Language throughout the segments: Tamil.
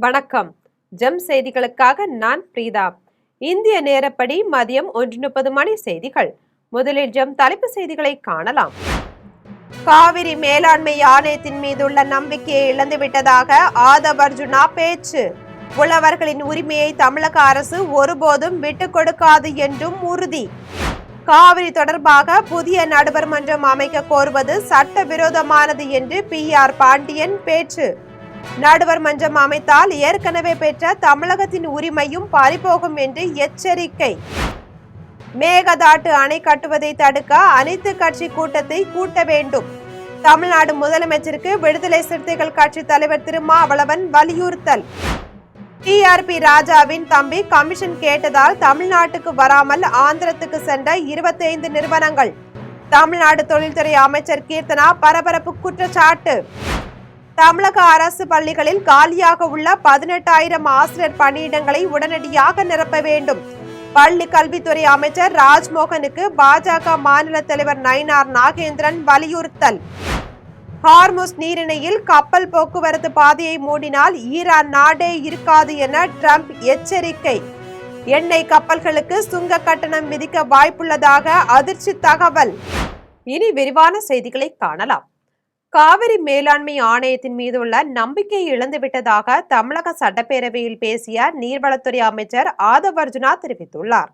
வணக்கம். ஜெம் செய்திகளுக்காக நான் பிரீதா. இந்திய நேரப்படி மதியம் 1:30 மணி செய்திகள். முதலில் ஜெம் தலைப்பு செய்திகளை காணலாம். காவிரி மேலாண்மை ஆணையத்தின் மீதுள்ள நம்பிக்கையை இழந்துவிட்டதாக ஆதவ் அர்ஜுனா பேச்சு. உழவர்களின் உரிமையை தமிழக அரசு ஒருபோதும் விட்டுக் கொடுக்காது என்றும் உறுதி. காவிரி தொடர்பாக புதிய நடுவர் மன்றம் அமைக்க கோருவது சட்டவிரோதமானது என்று PR பாண்டியன் பேச்சு. நடுவர் மன்றம் அமைத்தால் ஏற்கனவே பெற்ற தமிழகத்தின் உரிமையும் பறிபோகும் என்று எச்சரிக்கை. மேகதாட்டு அணை கட்டுவதை தடுக்க அனைத்து கட்சி கூட்டத்தை கூட்ட வேண்டும். தமிழ்நாடு முதலமைச்சருக்கு விடுதலை சிறுத்தைகள் கட்சி தலைவர் திருமாவளவன் வலியுறுத்தல். TRP ராஜாவின் தம்பி கமிஷன் கேட்டதால் தமிழ்நாட்டுக்கு வராமல் ஆந்திரத்துக்கு சென்ற 25 நிறுவனங்கள். தமிழ்நாடு தொழில்துறை அமைச்சர் கீர்த்தனா பரபரப்பு குற்றச்சாட்டு. தமிழக அரசு பள்ளிகளில் காலியாக உள்ள 18,000 ஆசிரியர் பணியிடங்களை உடனடியாக நிரப்ப வேண்டும். பள்ளி கல்வித்துறை அமைச்சர் ராஜ்மோகனுக்கு பாஜக மாநில தலைவர் நயினார் நாகேந்திரன் வலியுறுத்தல். ஹார்முஸ் நீரிணையில் கப்பல் போக்குவரத்து பாதையை மூடினால் ஈரான் நாடே இருக்காது என ட்ரம்ப் எச்சரிக்கை. எண்ணெய் கப்பல்களுக்கு சுங்க கட்டணம் விதிக்க வாய்ப்புள்ளதாக அதிர்ச்சி தகவல். இனி விரிவான செய்திகளை காணலாம். காவிரி மேலாண்மை ஆணையத்தின் மீதுள்ள நம்பிக்கையை இழந்துவிட்டதாக தமிழக சட்டப்பேரவையில் பேசிய நீர்வளத்துறை அமைச்சர் ஆதவ் அர்ஜுனா தெரிவித்துள்ளார்.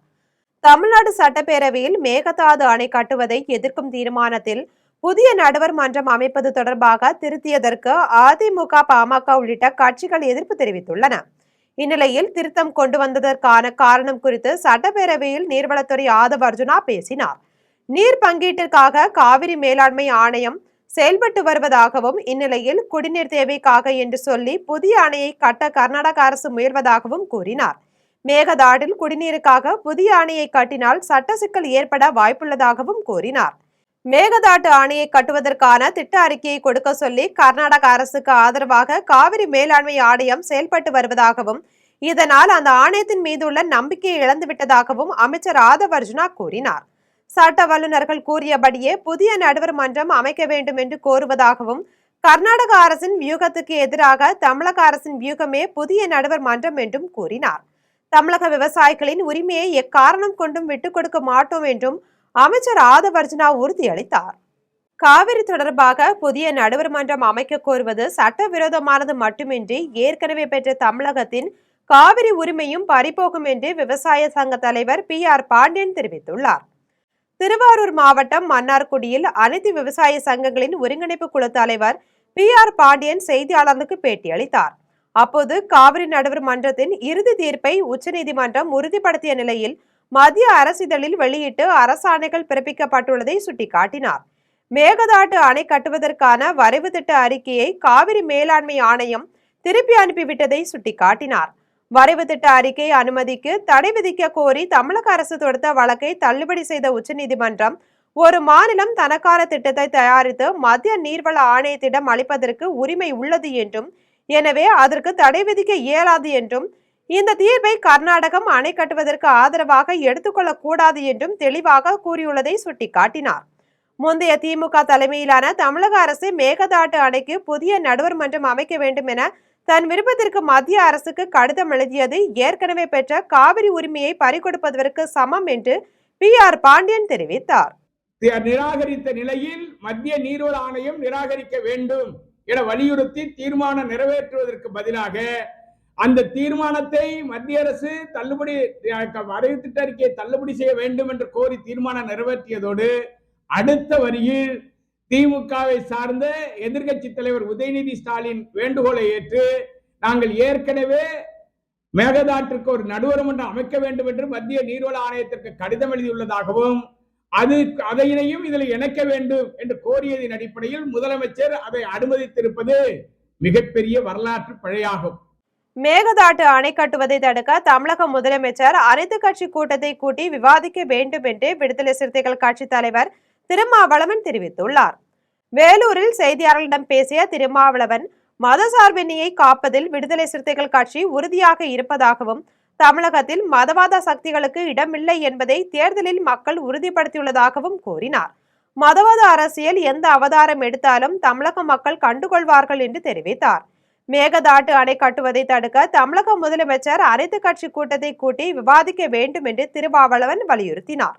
தமிழ்நாடு சட்டப்பேரவையில் மேகதாது அணை கட்டுவதை எதிர்க்கும் தீர்மானத்தில் புதிய நடுவர் மன்றம் அமைப்பது தொடர்பாக திருத்தியதற்கு அதிமுக, பாமக உள்ளிட்ட கட்சிகள் எதிர்ப்பு தெரிவித்துள்ளன. இந்நிலையில் திருத்தம் கொண்டு வந்ததற்கான காரணம் குறித்து சட்டப்பேரவையில் நீர்வளத்துறை ஆதவ் அர்ஜுனா பேசினார். நீர் பங்கீட்டிற்காக காவிரி மேலாண்மை ஆணையம் செயல்பட்டு வருவதாகவும், இந்நிலையில் குடிநீர் தேவைக்காக என்று சொல்லி புதிய அணையை கட்ட கர்நாடக அரசு முயல்வதாகவும் கூறினார். மேகதாட்டில் குடிநீருக்காக புதிய அணையை கட்டினால் சட்ட சிக்கல் ஏற்பட வாய்ப்புள்ளதாகவும் கூறினார். மேகதாட்டு அணையை கட்டுவதற்கான திட்ட அறிக்கையை கொடுக்க சொல்லி கர்நாடக அரசுக்கு ஆதரவாக காவிரி மேலாண்மை ஆணையம் செயல்பட்டு வருவதாகவும், இதனால் அந்த ஆணையத்தின் மீதுள்ள நம்பிக்கையை இழந்துவிட்டதாகவும் அமைச்சர் ஆதவ் அர்ஜுனா கூறினார். சட்ட வல்லுநர்கள் கூறியபடியே புதிய நடுவர் மன்றம் அமைக்க வேண்டும் என்று கோருவதாகவும், கர்நாடக அரசின் வியூகத்துக்கு எதிராக தமிழக அரசின் வியூகமே புதிய நடுவர் மன்றம் என்றும் கூறினார். தமிழக விவசாயிகளின் உரிமையை எக்காரணம் கொண்டும் விட்டுக் கொடுக்க மாட்டோம் என்றும் அமைச்சர் ஆதவ் அர்ஜுனா உறுதியளித்தார். காவிரி தொடர்பாக புதிய நடுவர் மன்றம் அமைக்க கோருவது சட்டவிரோதமானது மட்டுமின்றி ஏற்கனவே பெற்ற தமிழகத்தின் காவிரி உரிமையும் பறிபோகும் என்று விவசாய சங்க தலைவர் PR பாண்டியன் தெரிவித்துள்ளார். திருவாரூர் மாவட்டம் மன்னார்குடியில் அனைத்து விவசாய சங்கங்களின் ஒருங்கிணைப்பு குழு தலைவர் PR பாண்டியன் செய்தியாளர்களுக்கு பேட்டியளித்தார். அப்போது காவிரி நடுவர் மன்றத்தின் இறுதி தீர்ப்பை உச்சநீதிமன்றம் உறுதிப்படுத்திய நிலையில் மத்திய அரசிதழில் வெளியிட்டு அரசாணைகள் பிறப்பிக்கப்பட்டுள்ளதை சுட்டிக்காட்டினார். மேகதாட்டு அணை கட்டுவதற்கான வரைவு திட்ட அறிக்கையை காவிரி மேலாண்மை ஆணையம் திருப்பி அனுப்பிவிட்டதை சுட்டிக்காட்டினார். வரைவு திட்ட அறிக்கை அனுமதிக்கு தடை விதிக்க கோரி தமிழக அரசு தொடுத்த வழக்கை தள்ளுபடி செய்த உச்சநீதிமன்றம், ஒரு மாநிலம் தனக்கான திட்டத்தை தயாரித்து மத்திய நீர்வள ஆணையத்திடம் அளிப்பதற்கு உரிமை உள்ளது என்றும், எனவே அதற்கு தடை விதிக்க இயலாது என்றும், இந்த தீர்ப்பை கர்நாடகம் அணை கட்டுவதற்கு ஆதரவாக எடுத்துக்கொள்ளக் கூடாது என்றும் தெளிவாக கூறியுள்ளதை சுட்டிக்காட்டினார். முந்தைய திமுக தலைமையிலான தமிழக அரசு மேகதாட்டு அணைக்கு புதிய நடுவர் மன்றம் அமைக்க வேண்டும் என தன் விருப்பத்திற்கு மத்திய அரசுக்கு கடிதம் எழுதியது ஏற்கனவே பெற்ற காவிரி உரிமையை பறிகொடுப்பதற்கு சமம் என்று PR பாண்டியன் தெரிவித்தார். நிராகரித்த நிலையில் மத்திய நீர்வள ஆணையம் நிராகரிக்க வேண்டும் என வலியுறுத்தி தீர்மானம் நிறைவேற்றுவதற்கு பதிலாக அந்த தீர்மானத்தை மத்திய அரசு தள்ளுபடி வரைவு திட்ட அறிக்கையை தள்ளுபடி செய்ய வேண்டும் என்று கோரி தீர்மானம் நிறைவேற்றியதோடு, அடுத்த வரியில் திமுகவை சார்ந்த எதிர்கட்சி தலைவர் உதயநிதி ஸ்டாலின் வேண்டுகோளை ஏற்று நாங்கள் ஏற்கனவே மேகதாட்டிற்கு ஒரு நடுவர் மன்றம் அமைக்க வேண்டும் என்று மத்திய நீர்வள ஆணையத்திற்கு கடிதம் எழுதியுள்ளதாகவும், அதையும் இதில் இணைக்க வேண்டும் என்று கோரியதின் அடிப்படையில் முதலமைச்சர் அதை அனுமதித்திருப்பது மிகப்பெரிய வரலாற்று பிழையாகும். மேகதாட்டு அணை கட்டுவதை தடுக்க தமிழக முதலமைச்சர் அனைத்து கட்சி கூட்டத்தை கூட்டி விவாதிக்க வேண்டும் என்று விடுதலை சிறுத்தைகள் கட்சி தலைவர் திருமாவளவன் தெரிவித்துள்ளார். வேலூரில் செய்தியாளர்களிடம் பேசிய திருமாவளவன், மதசார்பின்மையை காப்பதில் விடுதலை சிறுத்தைகள் கட்சி உறுதியாக இருப்பதாகவும், தமிழகத்தில் மதவாத சக்திகளுக்கு இடமில்லை என்பதை தேர்தலில் மக்கள் உறுதிப்படுத்தியுள்ளதாகவும் கூறினார். மதவாத அரசியல் எந்த அவதாரம் எடுத்தாலும் தமிழக மக்கள் கண்டுகொள்வார்கள் என்று தெரிவித்தார். மேகதாட்டு அணை கட்டுவதை தடுக்க தமிழக முதலமைச்சர் அனைத்து கட்சி கூட்டத்தை கூட்டி விவாதிக்க வேண்டும் என்று திருமாவளவன் வலியுறுத்தினார்.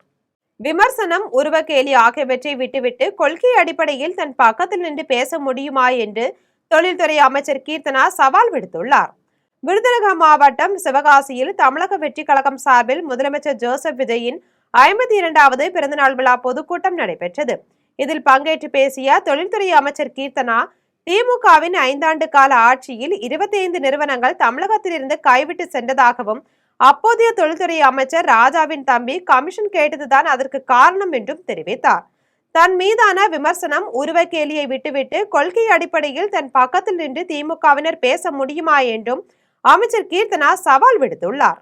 விமர்சனம், உருவகேலி ஆகியவற்றை விட்டுவிட்டு கொள்கை அடிப்படையில் தன் பக்கத்தில் நின்று பேச முடியுமா என்று தொழில்துறை அமைச்சர் கீர்த்தனா சவால் விடுத்துள்ளார். விருதுநகர் மாவட்டம் சிவகாசியில் தமிழக வெற்றி கழகம் சார்பில் முதலமைச்சர் ஜோசப் விஜயின் 52வது பிறந்தநாள் விழா பொதுக்கூட்டம் நடைபெற்றது. இதில் பங்கேற்று பேசிய தொழில்துறை அமைச்சர் கீர்த்தனா, திமுகவின் 5 ஆண்டு கால ஆட்சியில் 25 நிறுவனங்கள் தமிழகத்திலிருந்து கைவிட்டு சென்றதாகவும், அப்போதைய தொழில்துறை அமைச்சர் ராஜாவின் தம்பி கமிஷன் கேட்டதுதான் அதற்கு காரணம் என்றும் தெரிவித்தார். தன் மீதான விமர்சனம், உருவகேலியை விட்டுவிட்டு கொள்கை அடிப்படையில் தன் பக்கத்தில் நின்று திமுகவினர் பேச முடியுமா என்றும் அமைச்சர் கீர்த்தனா சவால் விடுத்துள்ளார்.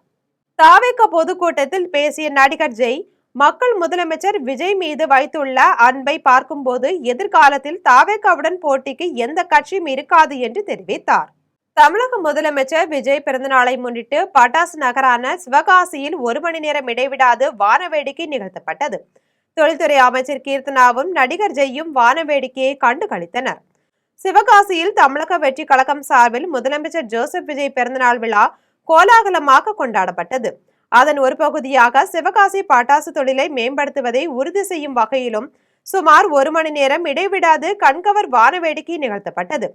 தாவேக பொதுக்கூட்டத்தில் பேசிய நடிகர் ஜெய், மக்கள் முதலமைச்சர் விஜய் மீது வைத்துள்ள அன்பை பார்க்கும்போது எதிர்காலத்தில் தாவேகாவுடன் போட்டிக்கு எந்த கட்சியும் இருக்காது என்று தெரிவித்தார். தமிழக முதலமைச்சர் விஜய் பிறந்தநாளை முன்னிட்டு பட்டாசு நகரான சிவகாசியில் 1 மணி நேரம் இடைவிடாது வானவேடிக்கை நிகழ்த்தப்பட்டது. தொழில்துறை அமைச்சர் கீர்த்தனாவும் நடிகர் ஜெய்யும் வானவேடிக்கையை கண்டு களித்தனர். சிவகாசியில் தமிழக வெற்றி கழகம் சார்பில் முதலமைச்சர் ஜோசப் விஜய் பிறந்தநாள் விழா கோலாகலமாக கொண்டாடப்பட்டது. அதன் ஒரு பகுதியாக சிவகாசி பட்டாசு தொழிலை மேம்படுத்துவதை உறுதி செய்யும் வகையிலும் சுமார் 1 மணி நேரம் இடைவிடாது கண்கவர் வானவேடிக்கை நிகழ்த்தப்பட்டது.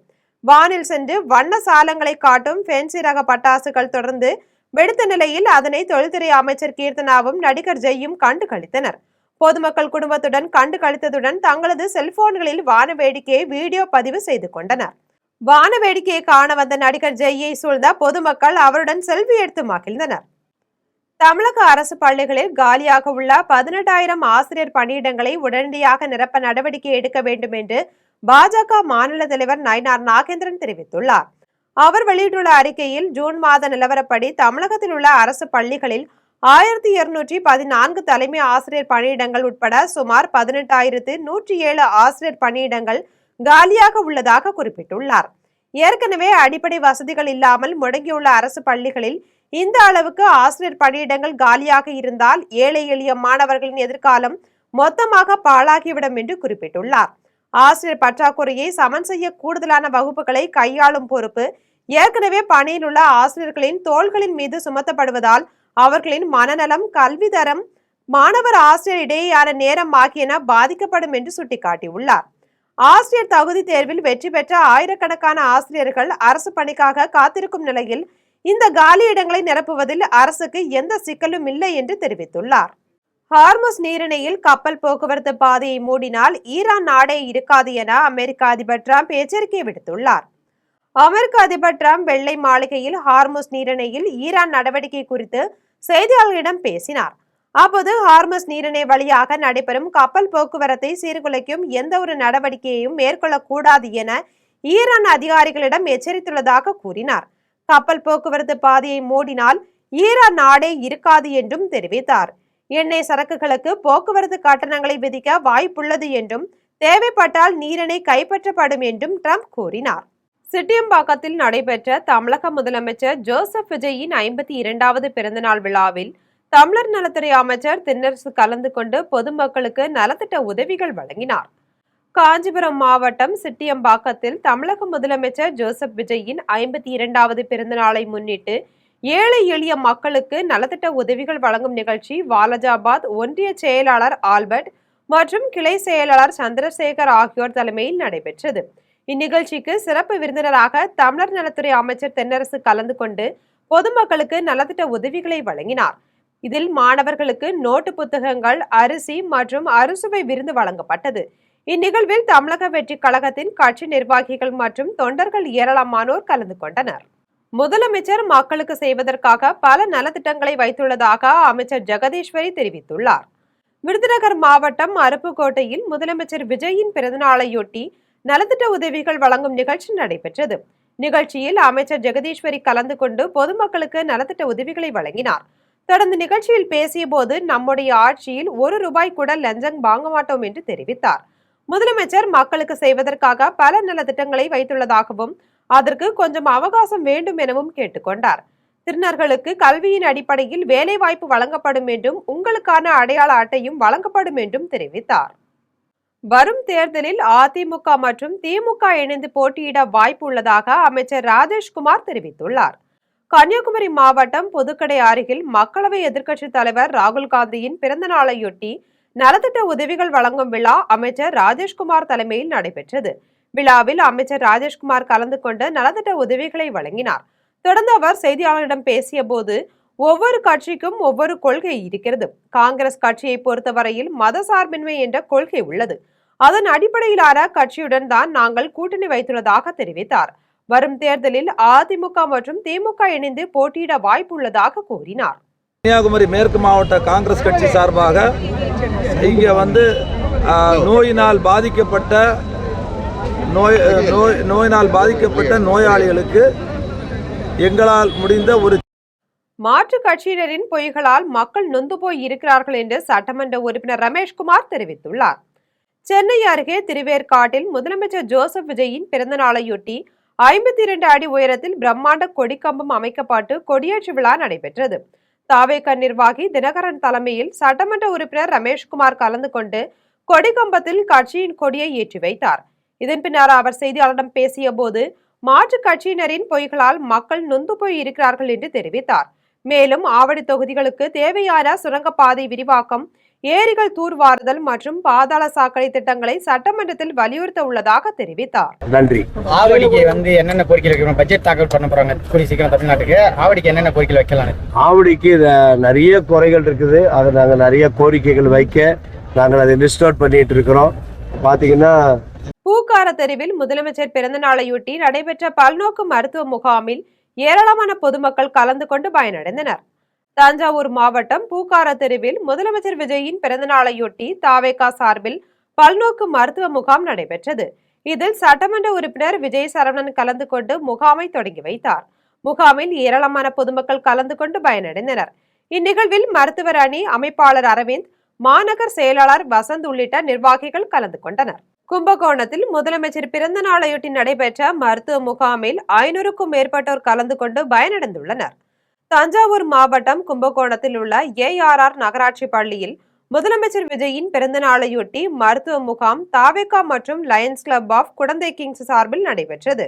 வானில் சென்று வண்ண சாலங்களை காட்டும் ஃபேன்சி ரக பட்டாசுகள் தொடர்ந்து வெடித்த நிலையில் அதனை தொழில்துறை அமைச்சர் கீர்த்தனாவும் நடிகர் ஜெய்யும் கண்டு களித்தனர். பொதுமக்கள் குடும்பத்துடன் கண்டு களித்ததுடன் தங்களது செல்போன்களில் வானவேடிக்கையை வீடியோ பதிவு செய்து கொண்டனர். வானவேடிக்கையை காண வந்த நடிகர் ஜெய்யை சூழ்ந்த பொதுமக்கள் அவருடன் செல்ஃபி எடுத்து மகிழ்ந்தனர். தமிழக அரசு பள்ளிகளில் காலியாக உள்ள 18,000 ஆசிரியர் பணியிடங்களை உடனடியாக நிரப்ப நடவடிக்கை எடுக்க வேண்டும் என்று பாஜக மாநில தலைவர் நயினார் நாகேந்திரன் தெரிவித்துள்ளார். அவர் வெளியிட்டுள்ள அறிக்கையில், ஜூன் மாத நிலவரப்படி தமிழகத்தில் உள்ள அரசு பள்ளிகளில் 1214 தலைமை ஆசிரியர் பணியிடங்கள் உட்பட சுமார் 18,107 ஆசிரியர் பணியிடங்கள் காலியாக உள்ளதாக குறிப்பிட்டுள்ளார். ஏற்கனவே அடிப்படை வசதிகள் இல்லாமல் முடங்கியுள்ள அரசு பள்ளிகளில் இந்த அளவுக்கு ஆசிரியர் பணியிடங்கள் காலியாக இருந்தால் ஏழை எளிய மாணவர்களின் எதிர்காலம் மொத்தமாக பாழாகிவிடும் என்று குறிப்பிட்டுள்ளார். ஆசிரியர் பற்றாக்குறையை சமன் செய்ய கூடுதலான வகுப்புகளை கையாளும் பொறுப்பு ஏற்கனவே பணியில் உள்ள ஆசிரியர்களின் தோள்களின் மீது சுமத்தப்படுவதால் அவர்களின் மனநலம், கல்வி தரம், மாணவர் ஆசிரியர் இடையேயான நேரம் ஆகியன பாதிக்கப்படும் என்று சுட்டிக்காட்டியுள்ளார். ஆசிரியர் தகுதி தேர்வில் வெற்றி பெற்ற ஆயிரக்கணக்கான ஆசிரியர்கள் அரசு பணிக்காக காத்திருக்கும் நிலையில் இந்த காலி இடங்களை நிரப்புவதில் அரசுக்கு எந்த சிக்கலும் இல்லை என்று தெரிவித்துள்ளார். ஹார்முஸ் நீரிணையில் கப்பல் போக்குவரத்து பாதையை மூடினால் ஈரான் நாடே இருக்காது என அமெரிக்க அதிபர் டிரம்ப் எச்சரிக்கை விடுத்துள்ளார். அமெரிக்க அதிபர் டிரம்ப் வெள்ளை மாளிகையில் ஹார்முஸ் நீரிணையில் ஈரான் நடவடிக்கை குறித்து செய்தியாளர்களிடம் பேசினார். அப்போது ஹார்முஸ் நீரிணை வழியாக நடைபெறும் கப்பல் போக்குவரத்தை சீர்குலைக்கும் எந்த ஒரு நடவடிக்கையையும் மேற்கொள்ளக்கூடாது என ஈரான் அதிகாரிகளிடம் எச்சரித்துள்ளதாக கூறினார். கப்பல் போக்குவரத்து பாதையை மூடினால் ஈரான் நாடே இருக்காது என்றும் தெரிவித்தார். எண்ணெய் சரக்குகளுக்கு போக்குவரத்து கட்டணங்களை விதிக்க வாய்ப்புள்ளது என்றும், தேவைப்பட்டால் நீரிணை கைப்பற்றப்படும் என்றும் ட்ரம்ப் கூறினார். சிட்டியம்பாக்கத்தில் நடைபெற்ற தமிழக முதலமைச்சர் ஜோசப் விஜயின் 52வது பிறந்தநாள் விழாவில் தமிழர் நலத்துறை அமைச்சர் தென்னரசு கலந்து கொண்டு பொதுமக்களுக்கு நலத்திட்ட உதவிகள் வழங்கினார். காஞ்சிபுரம் மாவட்டம் சிட்டியம்பாக்கத்தில் தமிழக முதலமைச்சர் ஜோசப் விஜயின் 52வது பிறந்தநாளை முன்னிட்டு ஏழை எளிய மக்களுக்கு நலத்திட்ட உதவிகள் வழங்கும் நிகழ்ச்சி வாலஜாபாத் ஒன்றிய செயலாளர் ஆல்பர்ட் மற்றும் கிளை செயலாளர் சந்திரசேகர் ஆகியோர் தலைமையில் நடைபெற்றது. இந்நிகழ்ச்சிக்கு சிறப்பு விருந்தினராக தமிழர் நலத்துறை அமைச்சர் தென்னரசு கலந்து கொண்டு பொதுமக்களுக்கு நலத்திட்ட உதவிகளை வழங்கினார். இதில் மாணவர்களுக்கு நோட்டு புத்தகங்கள், அரிசி மற்றும் அறுசுவை விருந்து வழங்கப்பட்டது. இந்நிகழ்வில் தமிழக வெற்றி கழகத்தின் கட்சி நிர்வாகிகள் மற்றும் தொண்டர்கள் ஏராளமானோர் கலந்து கொண்டனர். முதலமைச்சர் மக்களுக்கு செய்வதற்காக பல நலத்திட்டங்களை வைத்துள்ளதாக அமைச்சர் ஜெகதீஸ்வரி தெரிவித்துள்ளார். விருதுநகர் மாவட்டம் அருப்புக்கோட்டையில் முதலமைச்சர் விஜயின் பிறந்தநாளையொட்டி நலத்திட்ட உதவிகள் வழங்கும் நிகழ்ச்சி நடைபெற்றது. நிகழ்ச்சியில் அமைச்சர் ஜெகதீஸ்வரி கலந்து கொண்டு பொதுமக்களுக்கு நலத்திட்ட உதவிகளை வழங்கினார். தொடர்ந்து நிகழ்ச்சியில் பேசிய போது, நம்முடைய ஆட்சியில் 1 ரூபாய் கூட லஞ்சம் வாங்க மாட்டோம் என்று தெரிவித்தார். முதலமைச்சர் மக்களுக்கு செய்வதற்காக பல நலத்திட்டங்களை வைத்துள்ளதாகவும் அதற்கு கொஞ்சம் அவகாசம் வேண்டும் எனவும் கேட்டுக்கொண்டார். திருநர்களுக்கு கல்வியின் அடிப்படையில் வேலை வாய்ப்பு வழங்கப்படும் என்றும் உங்களுக்கான அடையாள அட்டையும் வழங்கப்படும் என்றும் தெரிவித்தார். வரும் தேர்தலில் அதிமுக மற்றும் திமுக இணைந்து போட்டியிட வாய்ப்பு உள்ளதாக அமைச்சர் ராஜேஷ்குமார் தெரிவித்துள்ளார். கன்னியாகுமரி மாவட்டம் புதுக்கடை அருகில் மக்களவை எதிர்க்கட்சித் தலைவர் ராகுல் காந்தியின் பிறந்த நாளையொட்டி நலத்திட்ட உதவிகள் வழங்கும் விழா அமைச்சர் ராஜேஷ்குமார் தலைமையில் நடைபெற்றது. விழாவில் அமைச்சர் ராஜேஷ்குமார் கலந்து கொண்டு நலத்திட்ட உதவிகளை வழங்கினார். தொடர்ந்து அவர் செய்தியாளர்களிடம் பேசிய போது, ஒவ்வொரு கட்சிக்கும் ஒவ்வொரு கொள்கை இருக்கிறது. காங்கிரஸ் கட்சியை பொறுத்தவரையில் மதசார்பின்மை என்ற கொள்கை உள்ளது. அதன் அடிப்படையிலான கட்சியுடன் தான் நாங்கள் கூட்டணி வைத்துள்ளதாக தெரிவித்தார். வரும் தேர்தலில் அதிமுக மற்றும் திமுக இணைந்து போட்டியிட வாய்ப்பு உள்ளதாக கூறினார். கன்னியாகுமரி மேற்கு மாவட்ட காங்கிரஸ் கட்சி சார்பாக இங்கே நோயினால் பாதிக்கப்பட்ட நோயாளிகளுக்கு எங்களால் முடிந்த ஒரு மாற்று கட்சியினரின் பொய்களால் மக்கள் நொந்து போய் இருக்கிறார்கள் என்று சட்டமன்ற உறுப்பினர் ரமேஷ்குமார் தெரிவித்துள்ளார். சென்னை அருகே திருவேற்காட்டில் முதலமைச்சர் ஜோசப் விஜயின் பிறந்த நாளையொட்டி 52 அடி உயரத்தில் பிரம்மாண்ட கொடிக்கம்பம் அமைக்கப்பட்டு கொடியேற்று விழா நடைபெற்றது. தாவேக நிர்வாகி தினகரன் தலைமையில் சட்டமன்ற உறுப்பினர் ரமேஷ்குமார் கலந்து கொண்டு கொடிக்கம்பத்தில் கட்சியின் கொடியை ஏற்றி வைத்தார். இதன் பின்னர் அவர் செய்தியாளரிடம் பேசிய போது, மாற்று கட்சியினரின் பொய்களால் மக்கள் நொந்து போய் இருக்கிறார்கள் என்று தெரிவித்தார். மேலும் ஆவடி தொகுதிகளுக்கு தேவையான சுரங்கப்பாதை விரிவாக்கம், ஏரிகள் தூர்வாறுதல் மற்றும் பாதாள சாக்கடை திட்டங்களை சட்டமன்றத்தில் வலியுறுத்த உள்ளதாக தெரிவித்தார். நன்றி. ஆவடிக்கு என்னென்ன கோரிக்கை வைக்கணும்? பட்ஜெட் தாக்கல் பண்ண போறாங்க கூடிய சீக்கிரம் தமிழ்நாட்டுக்கு. ஆவடிக்கு என்னென்ன கோரிக்கை வைக்கலாம்? ஆவடிக்கு நிறைய குறைகள் இருக்குது. அதை நாங்கள் நிறைய கோரிக்கைகள் வைக்க நாங்கள் அதை லிஸ்ட் அவுட் பண்ணிட்டு இருக்கிறோம். பாத்தீங்கன்னா பூக்கார தெருவில் முதலமைச்சர் பிறந்த நாளையொட்டி நடைபெற்ற பல்நோக்கு மருத்துவ முகாமில் ஏராளமான பொதுமக்கள் கலந்து கொண்டு பயனடைந்தனர். தஞ்சாவூர் மாவட்டம் பூக்கார தெருவில் முதலமைச்சர் விஜயின் பிறந்த நாளையொட்டி தாவேகா சார்பில் பல்நோக்கு மருத்துவ முகாம் நடைபெற்றது. இதில் சட்டமன்ற உறுப்பினர் விஜய் சரவணன் கலந்து கொண்டு முகாமை தொடங்கி வைத்தார். முகாமில் ஏராளமான பொதுமக்கள் கலந்து கொண்டு பயனடைந்தனர். இந்நிகழ்வில் மருத்துவர் அணி அமைப்பாளர் அரவிந்த், மாநகர் செயலாளர் வசந்த் உள்ளிட்ட நிர்வாகிகள் கலந்து கொண்டனர். கும்பகோணத்தில் முதலமைச்சர் பிறந்த நாளையொட்டி நடைபெற்ற மருத்துவ முகாமில் 500க்கும் மேற்பட்டோர் கலந்து கொண்டு பயனடைந்துள்ளனர். தஞ்சாவூர் மாவட்டம் கும்பகோணத்தில் உள்ள ARR நகராட்சி பள்ளியில் முதலமைச்சர் விஜயின் பிறந்த நாளையொட்டி மருத்துவ முகாம் தாவேகா மற்றும் lions club of Kudanthai kings சார்பில் நடைபெற்றது.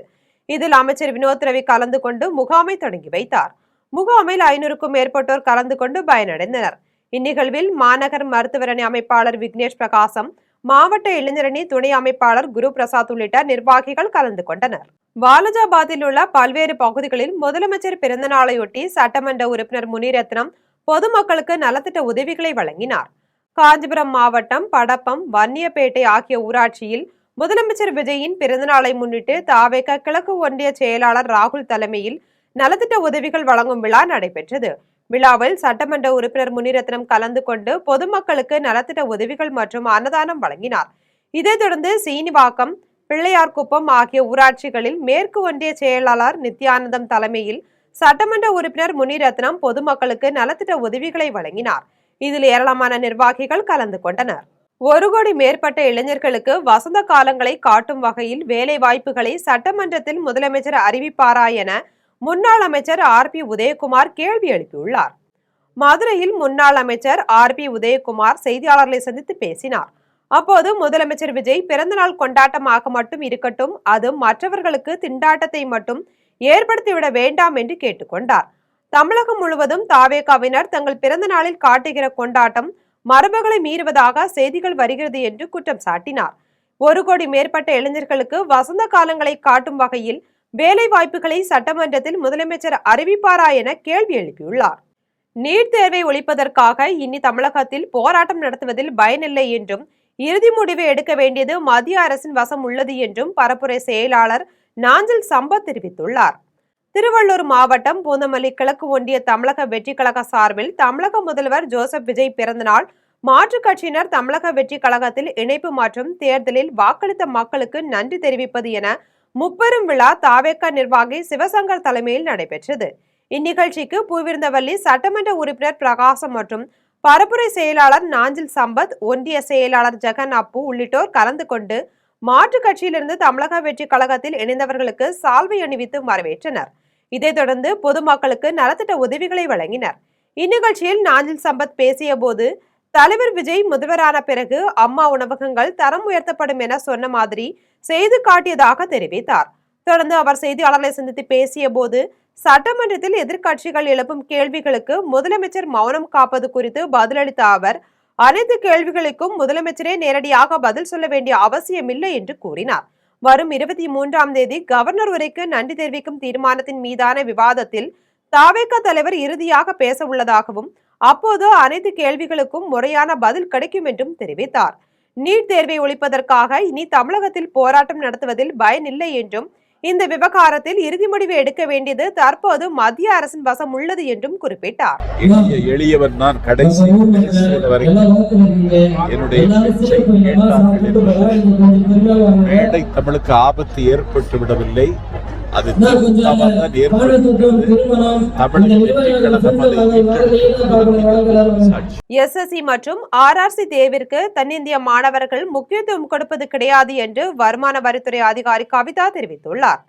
இதில் அமைச்சர் வினோத் ரவி கலந்து கொண்டு முகாமை தொடங்கி வைத்தார். முகாமில் 500க்கும் மேற்பட்டோர் கலந்து கொண்டு பயனடைந்தனர். இந்நிகழ்வில் மாநகர் மருத்துவரணி அமைப்பாளர் விக்னேஷ் பிரகாசம், மாவட்ட இளைஞரணி துணை அமைப்பாளர் குரு பிரசாத் உள்ளிட்ட நிர்வாகிகள் கலந்து கொண்டனர். வாலஜாபாத்தில் உள்ள பல்வேறு பகுதிகளில் முதலமைச்சர் பிறந்த நாளையொட்டி சட்டமன்ற உறுப்பினர் முனிரத்னம் பொதுமக்களுக்கு நலத்திட்ட உதவிகளை வழங்கினார். காஞ்சிபுரம் மாவட்டம் படப்பம், வன்னியப்பேட்டை ஆகிய ஊராட்சியில் முதலமைச்சர் விஜயின் பிறந்த நாளை முன்னிட்டு தாவேக கிழக்கு ஒன்றிய செயலாளர் ராகுல் தலைமையில் நலத்திட்ட உதவிகள் வழங்கும் விழா நடைபெற்றது. விழாவில் சட்டமன்ற உறுப்பினர் முனிரத்னம் கலந்து கொண்டு பொதுமக்களுக்கு நலத்திட்ட உதவிகள் மற்றும் அன்னதானம் வழங்கினார். இதைத் தொடர்ந்து சீனிவாக்கம், பிள்ளையார்குப்பம் ஆகிய ஊராட்சிகளில் மேற்கு ஒன்றிய செயலாளர் நித்யானந்தம் தலைமையில் சட்டமன்ற உறுப்பினர் முனிரத்னம் பொதுமக்களுக்கு நலத்திட்ட உதவிகளை வழங்கினார். இதில் ஏராளமான நிர்வாகிகள் கலந்து கொண்டனர். 1 கோடி மேற்பட்ட இளைஞர்களுக்கு வசந்த காலங்களை காட்டும் வகையில் வேலை வாய்ப்புகளை சட்டமன்றத்தில் முதலமைச்சர் அறிவிப்பாரா என முன்னாள் அமைச்சர் RP உதயகுமார் கேள்வி எழுப்பியுள்ளார். மதுரையில் முன்னாள் அமைச்சர் RP உதயகுமார் செய்தியாளர்களை சந்தித்து பேசினார். அப்போது முதலமைச்சர் விஜய் பிறந்தநாள் கொண்டாட்டமாக மட்டும் இருக்கட்டும், அது மற்றவர்களுக்கு திண்டாட்டத்தை மட்டும் ஏற்படுத்திவிட வேண்டாம் என்று கேட்டுக்கொண்டார். தமிழகம் முழுவதும் தாவேகாவினர் தங்கள் பிறந்த நாளில் காட்டுகிற கொண்டாட்டம் மரபுகளை மீறுவதாக செய்திகள் வருகிறது என்று குற்றம் சாட்டினார். 1 கோடி மேற்பட்ட இளைஞர்களுக்கு வசந்த காலங்களை காட்டும் வகையில் வேலை வாய்ப்புகளை சட்டமன்றத்தில் முதலமைச்சர் அறிவிப்பாரா என கேள்வி எழுப்பியுள்ளார். நீட் தேர்வை ஒழிப்பதற்காக இனி தமிழகத்தில் போராட்டம் நடத்துவதில் பயனில்லை என்றும், இறுதி முடிவை எடுக்க வேண்டியது மத்திய அரசின் வசம் உள்ளது என்றும் பரப்புரை செயலாளர் நாஞ்சில் சம்பத் தெரிவித்துள்ளார். திருவள்ளூர் மாவட்டம் பூந்தமல்லி கிழக்கு ஒன்றிய தமிழக வெற்றி கழக சார்பில் தமிழக முதல்வர் ஜோசப் விஜய் பிறந்தநாள் மாற்றுக் கட்சியினர் தமிழக வெற்றி கழகத்தில் இணைப்பு மற்றும் தேர்தலில் வாக்களித்த மக்களுக்கு நன்றி தெரிவிப்பது என முப்பெரும் விழா தாவேக நிர்வாகி சிவசங்கர் தலைமையில் நடைபெற்றது. இந்நிகழ்ச்சிக்கு பூவிருந்தவல்லி சட்டமன்ற உறுப்பினர் பிரகாசம் மற்றும் பரப்புரை செயலாளர் நாஞ்சில் சம்பத், ஒன்றிய செயலாளர் ஜெகன் அப்பு உள்ளிட்டோர் கலந்து கொண்டு மாற்றுக் கட்சியிலிருந்து தமிழக வெற்றி கழகத்தில் இணைந்தவர்களுக்கு சால்வை அணிவித்து வரவேற்றனர். இதைத் தொடர்ந்து பொதுமக்களுக்கு நலத்திட்ட உதவிகளை வழங்கினர். இந்நிகழ்ச்சியில் நாஞ்சில் சம்பத் பேசிய போது, தலைவர் விஜய் முதல்வரான பிறகு அம்மா உணவகங்கள் தரம் உயர்த்தப்படும் என சொன்ன மாதிரி செய்து காட்டியதாக தெரிவித்தார். தொடர்ந்து அவர் செய்தியாளர்களை சந்தித்து பேசிய போது, சட்டமன்றத்தில் எதிர்க்கட்சிகள் எழுப்பும் கேள்விகளுக்கு முதலமைச்சர் மௌனம் காப்பது குறித்து பதிலளித்த அவர், அனைத்து கேள்விகளுக்கும் முதலமைச்சரே நேரடியாக பதில் சொல்ல வேண்டிய அவசியமில்லை என்று கூறினார். வரும் 23ஆம் தேதி கவர்னர் உரைக்கு நன்றி தெரிவிக்கும் தீர்மானத்தின் மீதான விவாதத்தில் தவேக தலைவர் இறுதியாக பேச உள்ளதாகவும், அப்போது அனைத்து கேள்விகளுக்கும் முறையான பதில் கிடைக்கும் என்றும் தெரிவித்தார். நீட் தேர்வை ஒழிப்பதற்காக இனி தமிழகத்தில் போராட்டம் நடத்துவதில் பயனில்லை என்றும், இந்த விவகாரத்தில் இறுதி முடிவு எடுக்க வேண்டியது தற்போது மத்திய அரசின் வசம் உள்ளது என்றும் குறிப்பிட்டார். எளியவன் நான் கடைசி என்னுடைய மேடை தமிழுக்கு ஆபத்து ஏற்பட்டு விடவில்லை. அது எஸ்எஸ்சி மற்றும் ஆர்ஆர்சி தேர்விற்கு தென்னிந்திய மாணவர்கள் முக்கியத்துவம் கொடுப்பது கிடையாது என்று வருமான வரித்துறை அதிகாரி கவிதா தெரிவித்துள்ளார்.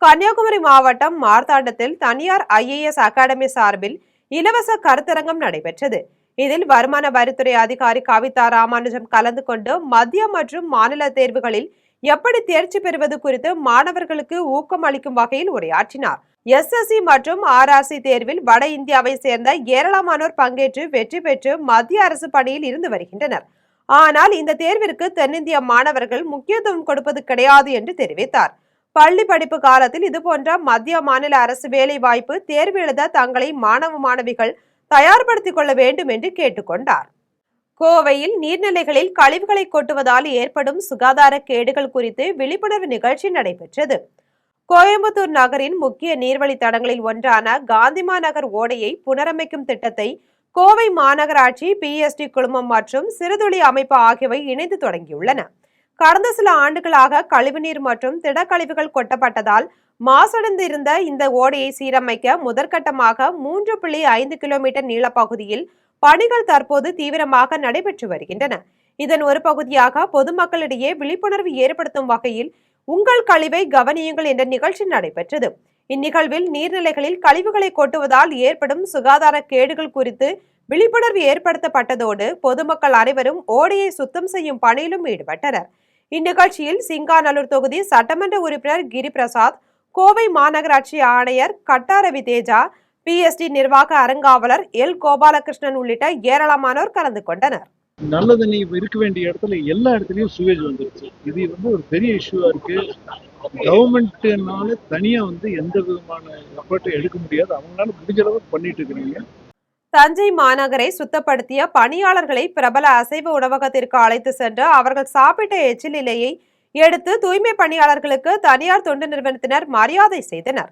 கன்னியாகுமரி மாவட்டம் மார்த்தாண்டத்தில் தனியார் IAS அகாடமி சார்பில் இலவச கருத்தரங்கம் நடைபெற்றது. இதில் வருமான வரித்துறை அதிகாரி கவிதா ராமானுஜம் கலந்து கொண்டு மத்திய மற்றும் மாநில தேர்வுகளில் எப்படி தேர்ச்சி பெறுவது குறித்து மாணவர்களுக்கு ஊக்கம் அளிக்கும் வகையில் உரையாற்றினார். எஸ்எஸ்சி மற்றும் ஆர்ஆர்சி தேர்வில் வட இந்தியாவை சேர்ந்த ஏராளமானோர் பங்கேற்று வெற்றி பெற்று மத்திய அரசு பணியில் இருந்து வருகின்றனர். ஆனால் இந்த தேர்விற்கு தென்னிந்திய மாணவர்கள் முக்கியத்துவம் கொடுப்பது கிடையாது என்று தெரிவித்தார். பள்ளி படிப்பு காலத்தில் இதுபோன்ற மத்திய மாநில அரசு வேலை வாய்ப்பு தேர்வு எழுத தங்களை மாணவ மாணவிகள் தயார்படுத்திக் கொள்ள வேண்டும் என்று கேட்டுக்கொண்டார். கோவையில் நீர்நிலைகளில் கழிவுகளை கொட்டுவதால் ஏற்படும் சுகாதார கேடுகள் குறித்து விழிப்புணர்வு நிகழ்ச்சி நடைபெற்றது. கோயம்புத்தூர் நகரின் முக்கிய நீர்வழித்தடங்களில் ஒன்றான காந்திமா நகர் ஓடையை புனரமைக்கும் திட்டத்தை கோவை மாநகராட்சி, PSD குழுமம் மற்றும் சிறுதுளி அமைப்பு ஆகியவை இணைந்து தொடங்கியுள்ளன. கடந்த சில ஆண்டுகளாக கழிவுநீர் மற்றும் திடக்கழிவுகள் கொட்டப்பட்டதால் மாசடைந்திருந்த இந்த ஓடையை சீரமைக்க முதற்கட்டமாக 3.5 கிலோமீட்டர் நீளப்பகுதியில் பணிகள் தற்போது தீவிரமாக நடைபெற்று வருகின்றன. இதன் ஒரு பகுதியாக பொதுமக்களிடையே விழிப்புணர்வு ஏற்படுத்தும் வகையில் உங்கள் கழிவை கவனியுங்கள் என்ற நிகழ்ச்சி நடைபெற்றது. இந்நிகழ்வில் நீர்நிலைகளில் கழிவுகளை கொட்டுவதால் ஏற்படும் சுகாதார கேடுகள் குறித்து விழிப்புணர்வு ஏற்படுத்தப்பட்டதோடு பொதுமக்கள் அனைவரும் ஓடையை சுத்தம் செய்யும் பணியிலும் ஈடுபட்டனர். இந்நிகழ்ச்சியில் சிங்காநல்லூர் தொகுதி சட்டமன்ற உறுப்பினர் கிரிபிரசாத், கோவை மாநகராட்சி ஆணையர் கட்டாரவி தேஜா, PSD நிர்வாக அறங்காவலர் எல் கோபாலகிருஷ்ணன் உள்ளிட்ட ஏராளமானோர் கலந்து கொண்டனர். நல்ல தண்ணி இருக்க வேண்டிய இடத்துல எல்லா இடத்துலயும் சுவேஜ் வந்துருச்சு. இது ஒரு பெரிய இஷ்யூவா இருக்கு. கவர்மெண்ட்னால தனியா எந்த விதமான எஃபர்ட்டும் எடுக்க முடியாது. அவங்களால முடிஞ்ச அளவுக்கு பண்ணிட்டு இருக்கிறீங்க. தஞ்சை மாநகரை சுத்தப்படுத்திய பணியாளர்களை பிரபல அசைவ உணவகத்திற்கு அழைத்து சென்று அவர்கள் சாப்பிட்ட எச்சில் இலையை எடுத்து தூய்மை பணியாளர்களுக்கு தனியார் தொண்டு நிறுவனத்தினர் மரியாதை செய்தனர்.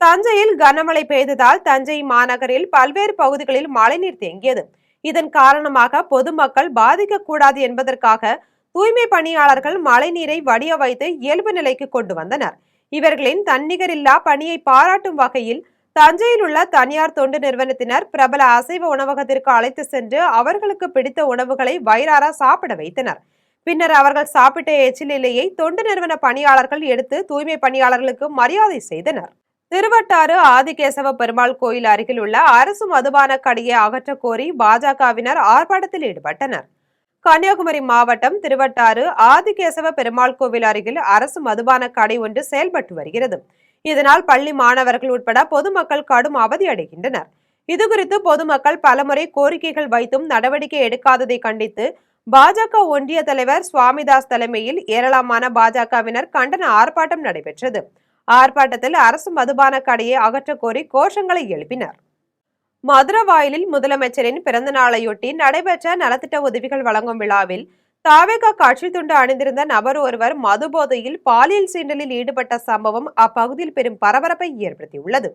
தஞ்சையில் கனமழை பெய்ததால் தஞ்சை மாநகரில் பல்வேறு பகுதிகளில் மழைநீர் தேங்கியது. இதன் காரணமாக பொதுமக்கள் பாதிக்கக்கூடாது என்பதற்காக தூய்மை பணியாளர்கள் மழைநீரை வடிய வைத்து இயல்பு நிலைக்கு கொண்டு வந்தனர். இவர்களின் தன்னிகரில்லா பணியை பாராட்டும் வகையில் தஞ்சையில் உள்ள தனியார் தொண்டு நிறுவனத்தினர் பிரபல அசைவ உணவகத்திற்கு அழைத்து சென்று அவர்களுக்கு பிடித்த உணவுகளை வயிறார சாப்பிட வைத்தனர். பின்னர் அவர்கள் சாப்பிட்ட எச்சில் இலையை தொண்டு நிறுவன பணியாளர்கள் எடுத்து தூய்மை பணியாளர்களுக்கு மரியாதை செய்தனர். திருவட்டாறு ஆதிகேசவ பெருமாள் கோயில் அருகில் உள்ள அரசு மதுபான கடையை அகற்ற கோரி பாஜகவினர் ஆர்ப்பாட்டத்தில் ஈடுபட்டனர். கன்னியாகுமரி மாவட்டம் திருவட்டாறு ஆதிகேசவ பெருமாள் கோவில் அருகில் அரசு மதுபான கடை ஒன்று செயல்பட்டு வருகிறது. இதனால் பள்ளி மாணவர்கள் உட்பட பொதுமக்கள் கடும் அவதி அடைகின்றனர். இதுகுறித்து பொதுமக்கள் பலமுறை கோரிக்கைகள் வைத்தும் நடவடிக்கை எடுக்காததை கண்டித்து பாஜக ஒன்றிய தலைவர் சுவாமிதாஸ் தலைமையில் ஏராளமான பாஜகவினர் கண்டன ஆர்ப்பாட்டம் நடைபெற்றது. ஆர்ப்பாட்டத்தில் அரசு மதுபான கடையை அகற்ற கோரி கோஷங்களை எழுப்பினர். மதுரவாயலில் முதலமைச்சரின் பிறந்த நாளையொட்டி நடைபெற்ற நலத்திட்ட உதவிகள் வழங்கும் விழாவில் தவேக கட்சி துண்டு அணிந்திருந்த நபர் ஒருவர் மதுபோதையில் பாலியல் சீண்டலில் ஈடுபட்ட சம்பவம் அப்பகுதியில் பெரும் பரபரப்பை ஏற்படுத்தியுள்ளது.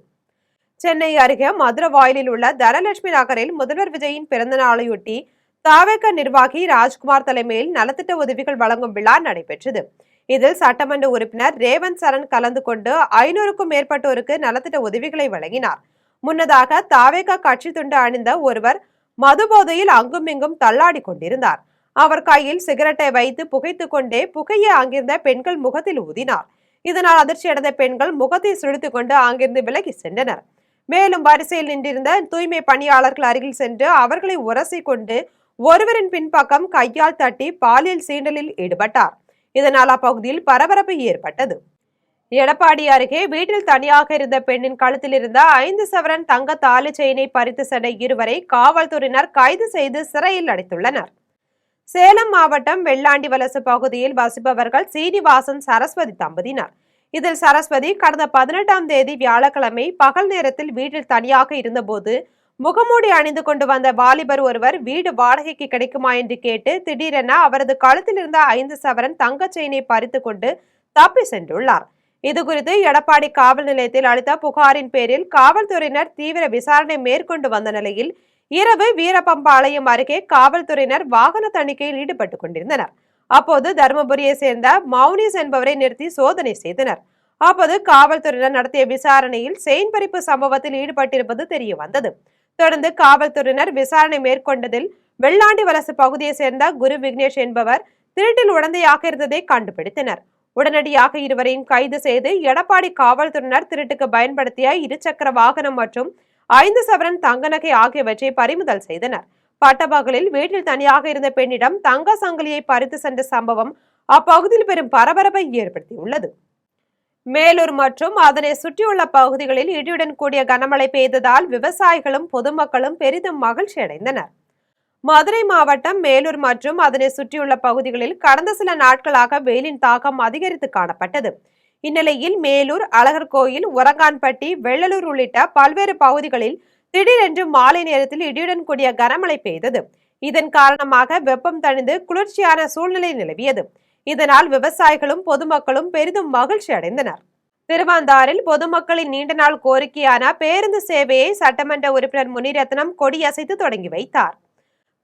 சென்னை அருகே மதுரவாயலில் உள்ள தனலட்சுமி நகரில் முதல்வர் விஜயின் பிறந்த நாளையொட்டி தவேக நிர்வாகி ராஜ்குமார் தலைமையில் நலத்திட்ட உதவிகள் வழங்கும் விழா நடைபெற்றது. இதில் சட்டமன்ற உறுப்பினர் ரேவந்த் சரண் கலந்து கொண்டு 500க்கும் மேற்பட்டோருக்கு நலத்திட்ட உதவிகளை வழங்கினார். முன்னதாக தவேக கட்சி துண்டு அணிந்த ஒருவர் மதுபோதையில் அங்கும் இங்கும் தள்ளாடி கொண்டிருந்தார். அவர் கையில் சிகரெட்டை வைத்து புகைத்துக் கொண்டே புகையை அங்கிருந்த பெண்கள் முகத்தில் ஊதினார். இதனால் அதிர்ச்சியடைந்த பெண்கள் முகத்தை சுழித்துக் கொண்டு அங்கிருந்து விலகி சென்றனர். மேலும் வரிசையில் நின்றிருந்த தூய்மை பணியாளர்கள் அருகில் சென்று அவர்களை உரசி கொண்டு ஒருவரின் பின்பக்கம் கையால் தட்டி பாலியல் சீண்டலில் ஈடுபட்டார். இதனால் அப்பகுதியில் பரபரப்பு ஏற்பட்டது. எடப்பாடி அருகே வீட்டில் தனியாக இருந்த பெண்ணின் கழுத்தில் இருந்த 5 சவரன் தங்க தாலி செயினை பறித்து சென்ற இருவரை காவல்துறையினர் கைது செய்து சிறையில் அடைத்துள்ளனர். சேலம் மாவட்டம் வெள்ளாண்டி வலசு பகுதியில் வசிப்பவர்கள் சீனிவாசன் சரஸ்வதி தம்பதியினர். இதில் சரஸ்வதி கடந்த 18ஆம் தேதி வியாழக்கிழமை பகல் நேரத்தில் வீட்டில் தனியாக இருந்தபோது முகமூடி அணிந்து கொண்டு வந்த வாலிபர் ஒருவர் வீடு வாடகைக்கு கிடைக்குமா என்று கேட்டு திடீரென அவரது கழுத்தில் இருந்த 5 சவரன் தங்க செயினை பறித்து கொண்டு தப்பி சென்றுள்ளார். இதுகுறித்து எடப்பாடி காவல் நிலையத்தில் அளித்த புகாரின் பேரில் காவல்துறையினர் தீவிர விசாரணை மேற்கொண்டு வந்த நிலையில் இரவு வீரப்பம்பாளையம் அருகே காவல்துறையினர் வாகன தணிக்கையில் ஈடுபட்டுக் கொண்டிருந்தனர். அப்போது தருமபுரியை சேர்ந்த மௌனிஸ் என்பவரை நிறுத்தி சோதனை செய்தனர். அப்போது காவல்துறையினர் நடத்திய விசாரணையில் செயின் பறிப்பு சம்பவத்தில் ஈடுபட்டிருப்பது தெரிய வந்தது. தொடர்ந்து காவல்துறையினர் விசாரணை மேற்கொண்டதில் வெள்ளாண்டி வலசு பகுதியை சேர்ந்த குரு விக்னேஷ் என்பவர் திருட்டில் உடந்தையாக இருந்ததை கண்டுபிடித்தனர். உடனடியாக இருவரையும் கைது செய்து எடப்பாடி காவல்துறையினர் திருட்டுக்கு பயன்படுத்திய 2 சக்கர வாகனம் மற்றும் 5 சவரன் தங்க நகை ஆகியவற்றை பறிமுதல் செய்தனர். பட்டப்பகலில் வீட்டில் தனியாக இருந்த பெண்ணிடம் தங்க சங்கிலியை பறித்து சென்ற சம்பவம் அப்பகுதியில் பெரும் பரபரப்பை ஏற்படுத்தியுள்ளது. மேலூர் மற்றும் அதனை சுற்றியுள்ள பகுதிகளில் இடியுடன் கூடிய கனமழை பெய்ததால் விவசாயிகளும் பொதுமக்களும் பெரிதும் மகிழ்ச்சி அடைந்தனர். மதுரை மாவட்டம் மேலூர் மற்றும் அதனை சுற்றியுள்ள பகுதிகளில் கடந்த சில நாட்களாக வெயிலின் தாக்கம் அதிகரித்து காணப்பட்டது. இந்நிலையில் மேலூர், அழகர் கோயில், உரங்கான்பட்டி, வெள்ளலூர் உள்ளிட்ட பல்வேறு பகுதிகளில் திடீரென்று மாலை நேரத்தில் இடியுடன் கூடிய கனமழை பெய்தது. இதன் காரணமாக வெப்பம் தணிந்து குளிர்ச்சியான சூழ்நிலை நிலவியது. இதனால் விவசாயிகளும் பொதுமக்களும் பெரிதும் மகிழ்ச்சி அடைந்தனர். திருவாந்தாரில் பொதுமக்களின் நீண்ட நாள் கோரிக்கையான பேருந்து சேவையை சட்டமன்ற உறுப்பினர் முனிரத்னம் கொடியசைத்து தொடங்கி வைத்தார்.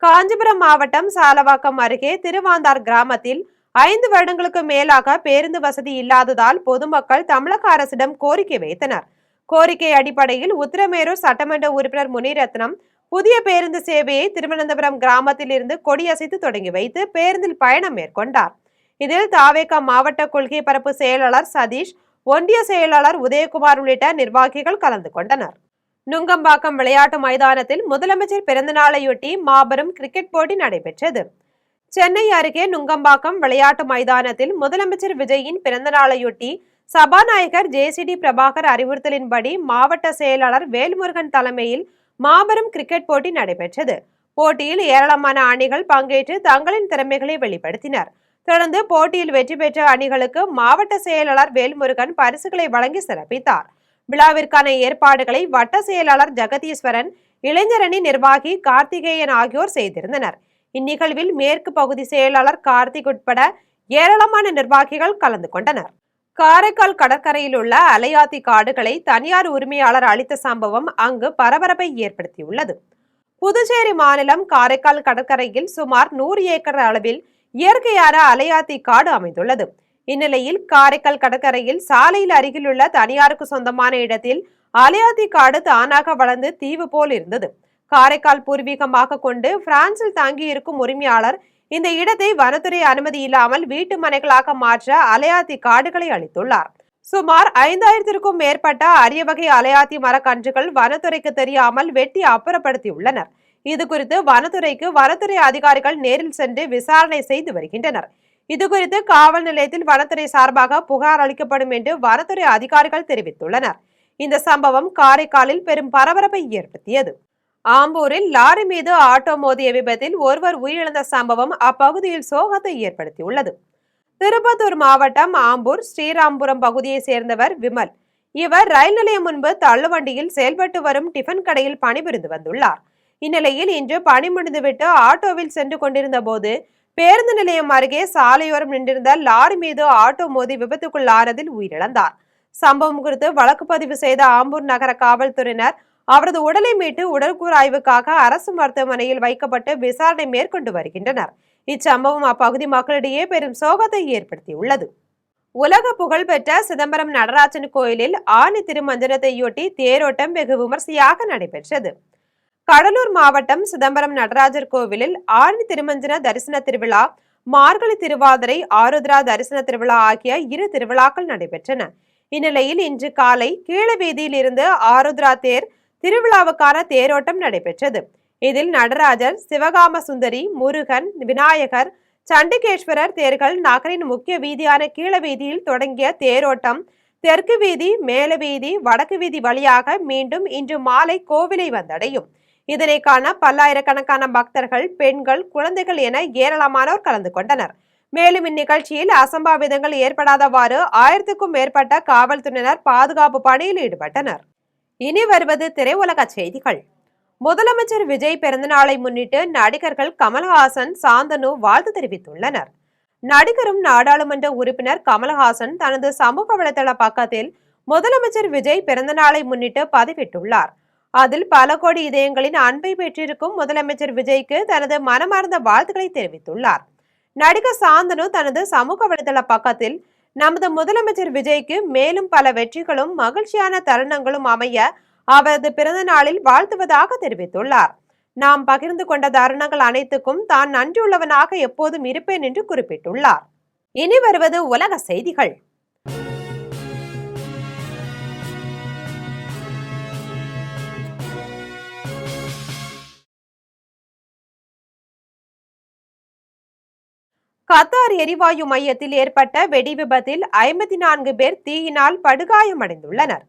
காஞ்சிபுரம் மாவட்டம் சாலவாக்கம் அருகே திருவாந்தார் கிராமத்தில் 5 வருடங்களுக்கு மேலாக பேருந்து வசதி இல்லாததால் பொதுமக்கள் தமிழக அரசிடம் கோரிக்கை வைத்தனர். கோரிக்கை அடிப்படையில் உத்திரமேரூர் சட்டமன்ற உறுப்பினர் முனிரத்னம் புதிய பேருந்து சேவையை திருவனந்தபுரம் கிராமத்தில் இருந்து கொடியசைத்து தொடங்கி வைத்து பேருந்தில் பயணம் மேற்கொண்டார். இதில் தாவேகா மாவட்ட கொள்கை பரப்பு செயலாளர் சதீஷ், ஒன்றிய செயலாளர் உதயகுமார் உள்ளிட்ட நிர்வாகிகள் கலந்து கொண்டனர். நுங்கம்பாக்கம் விளையாட்டு மைதானத்தில் முதலமைச்சர் பிறந்தநாளையொட்டி மாபெரும் கிரிக்கெட் போட்டி நடைபெற்றது. சென்னை அருகே நுங்கம்பாக்கம் விளையாட்டு மைதானத்தில் முதலமைச்சர் விஜயின் பிறந்தநாளையொட்டி சபாநாயகர் ஜேசிடி பிரபாகர் அறிவுறுத்தலின்படி மாவட்ட செயலாளர் வேல்முருகன் தலைமையில் மாபெரும் கிரிக்கெட் போட்டி நடைபெற்றது. போட்டியில் ஏராளமான அணிகள் பங்கேற்று தங்களின் திறமைகளை வெளிப்படுத்தினர். தொடர்ந்து போட்டியில் வெற்றி பெற்ற அணிகளுக்கு மாவட்ட செயலாளர் வேல்முருகன் பரிசுகளை வழங்கி சிறப்பித்தார். விழாவிற்கான ஏற்பாடுகளை வட்ட செயலாளர் ஜெகதீஸ்வரன், இளைஞரணி நிர்வாகி கார்த்திகேயன் ஆகியோர் செய்திருந்தனர். இந்நிகழ்வில் மேற்கு பகுதி செயலாளர் கார்த்திக் உட்பட ஏராளமான நிர்வாகிகள் கலந்து கொண்டனர். காரைக்கால் கடற்கரையில் உள்ள அலையாத்தி காடுகளை தனியார் உரிமையாளர் அளித்த சம்பவம் அங்கு பரபரப்பை ஏற்படுத்தியுள்ளது. புதுச்சேரி மாநிலம் காரைக்கால் கடற்கரையில் சுமார் 100 ஏக்கர் அளவில் இயற்கையான அலையாத்தி காடு அமைந்துள்ளது. இந்நிலையில் காரைக்கால் கடற்கரையில் சாலையில் அருகில் உள்ள தனியாருக்கு சொந்தமான இடத்தில் அலையாத்தி காடு தானாக வளர்ந்து தீவு போல் இருந்தது. காரைக்கால் பூர்வீகமாக கொண்டு பிரான்சில் தங்கி இருக்கும் உரிமையாளர் இந்த இடத்தை வனத்துறை அனுமதி இல்லாமல் வீட்டு மனைகளாக மாற்ற அலையாத்தி காடுகளை அளித்துள்ளார். சுமார் 5000க்கும் மேற்பட்ட அரிய வகை அலையாத்தி மரக்கன்றுகள் வனத்துறைக்கு தெரியாமல் வெட்டி அப்புறப்படுத்தியுள்ளனர். இது குறித்து வனத்துறை அதிகாரிகள் நேரில் சென்று விசாரணை செய்து வருகின்றனர். இதுகுறித்து காவல் நிலையத்தில் வனத்துறை சார்பாக புகார் அளிக்கப்படும் என்று வனத்துறை அதிகாரிகள் தெரிவித்துள்ளனர். இந்த சம்பவம் காரைக்காலில் பெரும் பரபரப்பை ஏற்படுத்தியது. ஆம்பூரில் லாரி மீது ஆட்டோ மோதிய விபத்தில் ஒருவர் உயிரிழந்த சம்பவம் அப்பகுதியில் சோகத்தை ஏற்படுத்தியுள்ளது. திருப்பத்தூர் மாவட்டம் ஆம்பூர் ஸ்ரீராம்புரம் பகுதியை சேர்ந்தவர் விமல். இவர் ரயில் நிலையம் முன்பு தள்ளுவண்டியில் செயல்பட்டு வரும் டிஃபன் கடையில் பணிபுரிந்து வந்துள்ளார். இந்நிலையில் இன்று பணி முடிந்துவிட்டு ஆட்டோவில் சென்று கொண்டிருந்த போது பேருந்து நிலையம் அருகே சாலையோரம் நின்றிருந்த லாரி மீது ஆட்டோ மோதி விபத்துக்குள்ளானதில் உயிரிழந்தார். சம்பவம் குறித்து வழக்கு பதிவு செய்த ஆம்பூர் நகர காவல்துறையினர் அவரது உடலை மீட்டு உடற்கூறு ஆய்வுக்காக அரசு மருத்துவமனையில் வைக்கப்பட்டு விசாரணை மேற்கொண்டு வருகின்றனர். இச்சம்பவம் அப்பகுதி மக்களிடையே பெரும் சோகத்தை ஏற்படுத்தியுள்ளது. உலக புகழ்பெற்ற சிதம்பரம் நடராஜன் கோயிலில் ஆனி திருமஞ்சனத்தையொட்டி தேரோட்டம் வெகு விமர்சையாக நடைபெற்றது. கடலூர் மாவட்டம் சிதம்பரம் நடராஜர் கோவிலில் ஆனி திருமஞ்சன தரிசன திருவிழா, மார்கழி திருவாதிரை, ஆருத்ரா தரிசன திருவிழா ஆகிய 2 திருவிழாக்கள் நடைபெற்றன. இந்நிலையில் இன்று காலை கீழ வீதியில் இருந்து ஆருத்ரா தேர் திருவிழாவுக்கான தேரோட்டம் நடைபெற்றது. இதில் நடராஜர், சிவகாம சுந்தரி, முருகன், விநாயகர், சண்டிகேஸ்வரர் தேர்கள் நகரின் முக்கிய வீதியான கீழ வீதியில் தொடங்கிய தேரோட்டம் தெற்கு வீதி, மேல வீதி, வடக்கு வீதி வழியாக மீண்டும் இன்று மாலை கோவிலை வந்தடையும். இதனை காண பல்லாயிரக்கணக்கான பக்தர்கள், பெண்கள், குழந்தைகள் என ஏராளமானோர் கலந்து கொண்டனர். மேலும் இந்நிகழ்ச்சியில் அசம்பாவிதங்கள் ஏற்படாதவாறு 1000க்கும் மேற்பட்ட காவல்துறையினர் பாதுகாப்பு பணியில் ஈடுபட்டனர். இனி வருவது திரையுலக செய்திகள். முதலமைச்சர் விஜய் பிறந்தநாளை முன்னிட்டு நடிகர்கள் கமல்ஹாசன், சாந்தனு வாழ்த்து தெரிவித்துள்ளனர். நடிகரும் நாடாளுமன்ற உறுப்பினர் கமல்ஹாசன் தனது சமூக வலைதள பக்கத்தில் முதலமைச்சர் விஜய் பிறந்தநாளை முன்னிட்டு பதிவிட்டுள்ளார். அதில் பல கோடி இதயங்களின் அன்பை பெற்றிருக்கும் முதலமைச்சர் விஜய்க்கு தனது மனமார்ந்த வாழ்த்துக்களை தெரிவித்துள்ளார். நடிகர் சாந்தனு தனது சமூக வலைதள பக்கத்தில் நமது முதலமைச்சர் விஜய்க்கு மேலும் பல வெற்றிகளும் மகிழ்ச்சியான தருணங்களும் அமைய அவரது பிறந்த நாளில் வாழ்த்துவதாக தெரிவித்துள்ளார். நாம் பகிர்ந்து கொண்ட தருணங்கள் அனைத்துக்கும் தான் நன்றியுள்ளவனாக எப்போதும் இருப்பேன் என்று குறிப்பிட்டுள்ளார். இனி வருவது உலக செய்திகள். கத்தார் எரிவாயு மையத்தில் ஏற்பட்ட வெடி விபத்தில் 54 பேர் தீயினால் படுகாயமடைந்துள்ளனர்.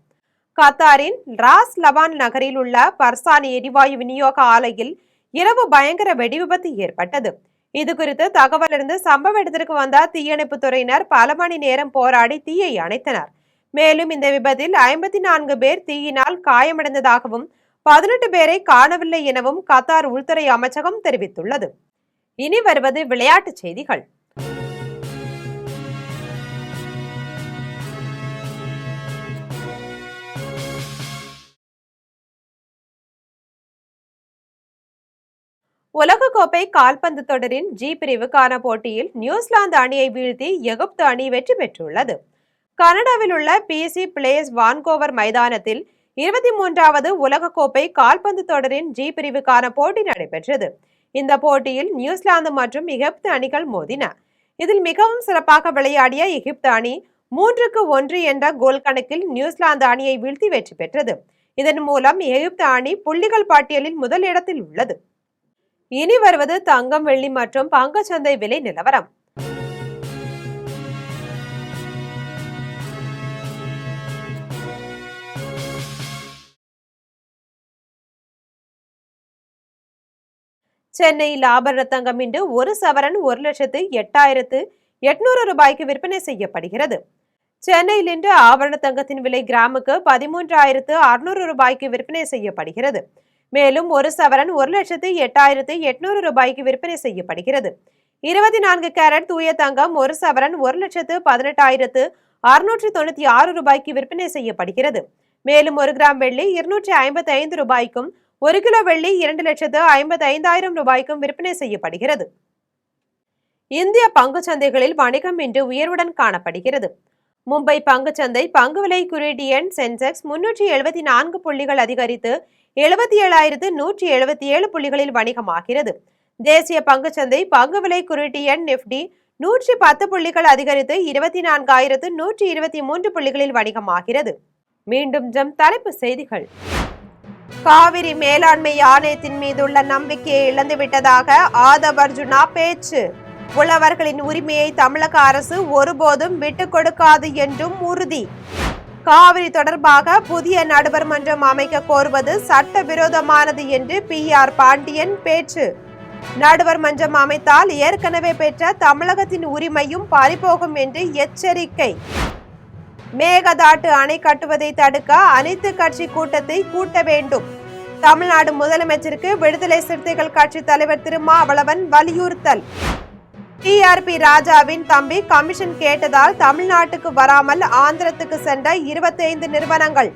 கத்தாரின் ராஸ் லபான் நகரில் உள்ள பர்சானி எரிவாயு விநியோக ஆலையில் இரவு பயங்கர வெடி விபத்து ஏற்பட்டது. இது குறித்து தகவலறிந்து சம்பவ இடத்திற்கு வந்த தீயணைப்பு துறையினர் பல மணி நேரம் போராடி தீயை அணைத்தனர். மேலும் இந்த விபத்தில் 54 பேர் தீயினால் காயமடைந்ததாகவும் 18 பேரை காணவில்லை எனவும் கத்தார் உள்துறை அமைச்சகம் தெரிவித்துள்ளது. இனி வருவது விளையாட்டுச் செய்திகள். உலகக்கோப்பை கால்பந்து தொடரின் ஜி பிரிவுக்கான போட்டியில் நியூசிலாந்து அணியை வீழ்த்தி எகிப்து அணி வெற்றி பெற்றுள்ளது. கனடாவில் உள்ள பிசி பிளேஸ் வான்கோவர் மைதானத்தில் 23வது உலகக்கோப்பை கால்பந்து தொடரின் ஜி பிரிவுக்கான போட்டி நடைபெற்றது. இந்த போட்டியில் நியூசிலாந்து மற்றும் எகிப்து அணிகள் மோதின. இதில் மிகவும் சிறப்பாக விளையாடிய எகிப்து அணி 3-1 என்ற கோல் கணக்கில் நியூசிலாந்து அணியை வீழ்த்தி வெற்றி பெற்றது. இதன் மூலம் எகிப்து அணி புள்ளிகள் பட்டியலில் முதல் இடத்தில் உள்ளது. இனி வருவது தங்கம், வெள்ளி மற்றும் பங்குச்சந்தை விலை நிலவரம். சென்னையில் ஆபரண தங்கம் இன்று 1 சவரன் 1,08,800 ரூபாய்க்கு விற்பனை செய்யப்படுகிறது. சென்னையில் இன்று ஆபரண தங்கத்தின் விலை கிராமுக்கு 13,600 ரூபாய்க்கு விற்பனை செய்யப்படுகிறது. மேலும் 1 சவரன் 1,08,800 ரூபாய்க்கு விற்பனை செய்யப்படுகிறது. 24 கேரட் தூய தங்கம் 1 சவரன் 1,18,696 ரூபாய்க்கு விற்பனை செய்யப்படுகிறது. மேலும் 1 கிராம் வெள்ளி 255 ரூபாய்க்கும் 1 கிலோ வெள்ளி 2,55,000 ரூபாய்க்கும் விற்பனை செய்யப்படுகிறது. இந்திய பங்குச்சந்தைகளில் வணிகம் இன்று உயர்வுடன் காணப்படுகிறது. மும்பை பங்குச்சந்தை பங்கு விலை குறியீட்டு எண் சென்செக்ஸ் 374 புள்ளிகள் அதிகரித்து 77,177 புள்ளிகளில் வணிகமாகிறது. தேசிய பங்குச்சந்தை பங்கு விலை குறியீட்டு எண் நிப்டி 110 புள்ளிகள் அதிகரித்து 24,123 புள்ளிகளில் வணிகமாகிறது. மீண்டும் தலைப்பு செய்திகள். காவிரி மேலாண்மை ஆணையத்தின் மீதுள்ள நம்பிக்கையை இழந்துவிட்டதாக ஆதவ் அர்ஜுனா பேச்சு. உழவர்களின் உரிமையை தமிழக அரசு ஒருபோதும் விட்டுக் கொடுக்காது என்றும் உறுதி. காவிரி தொடர்பாக புதிய நடுவர் மன்றம் அமைக்க கோருவது சட்டவிரோதமானது என்று PR பாண்டியன் பேச்சு. நடுவர் மன்றம் அமைத்தால் ஏற்கனவே பெற்ற தமிழகத்தின் உரிமையும் பறிபோகும் என்று எச்சரிக்கை. மேகதாட்டு அணை கட்டுவதை தடுக்க அனைத்து கட்சி கூட்டத்தை கூட்ட வேண்டும். தமிழ்நாடு முதலமைச்சருக்கு விடுதலை சிறுத்தைகள் கட்சி தலைவர் திருமாவளவன் வலியுறுத்தல். TRP ராஜாவின் தம்பி கமிஷன் கேட்டதால் தமிழ்நாட்டுக்கு வராமல் ஆந்திரத்துக்கு சென்ற 25 நிறுவனங்கள்.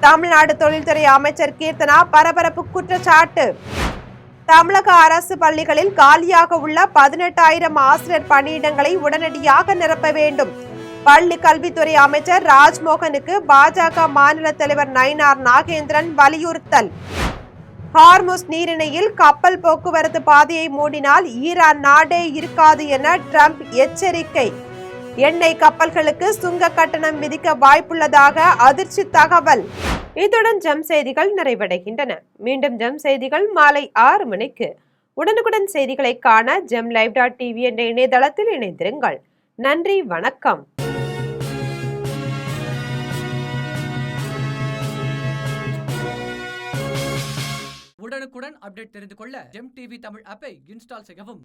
தமிழ்நாடு தொழில்துறை அமைச்சர் கீர்த்தனா பரபரப்பு குற்றச்சாட்டு. தமிழக அரசு பள்ளிகளில் காலியாக உள்ள 18,000 ஆசிரியர் பணியிடங்களை உடனடியாக நிரப்ப வேண்டும். பள்ளி கல்வித்துறை அமைச்சர் ராஜ்மோகனுக்கு பாஜக மாநில தலைவர் நயினார் நாகேந்திரன் வலியுறுத்தல். ஹார்முஸ் நீரிணையில் கப்பல் போக்குவரத்து பாதையை மூடினால் ஈரான் நாடே இருக்காது என ட்ரம்ப் எச்சரிக்கை. எண்ணெய் கப்பல்களுக்கு சுங்க கட்டணம் விதிக்க வாய்ப்புள்ளதாக அதிர்ச்சி தகவல். இத்துடன் ஜெம் செய்திகள் நிறைவடைகின்றன. மீண்டும் ஜெம் செய்திகள் மாலை 6 மணிக்கு. உடனுக்குடன் செய்திகளை காண gemlive.tv என்ற இணையதளத்தில் இணைந்திருங்கள். நன்றி, வணக்கம். உடனுக்குடன் அப்டேட் தெரிந்து கொள்ள ஜெம் டிவி தமிழ் ஆப்பை இன்ஸ்டால் செய்யவும்.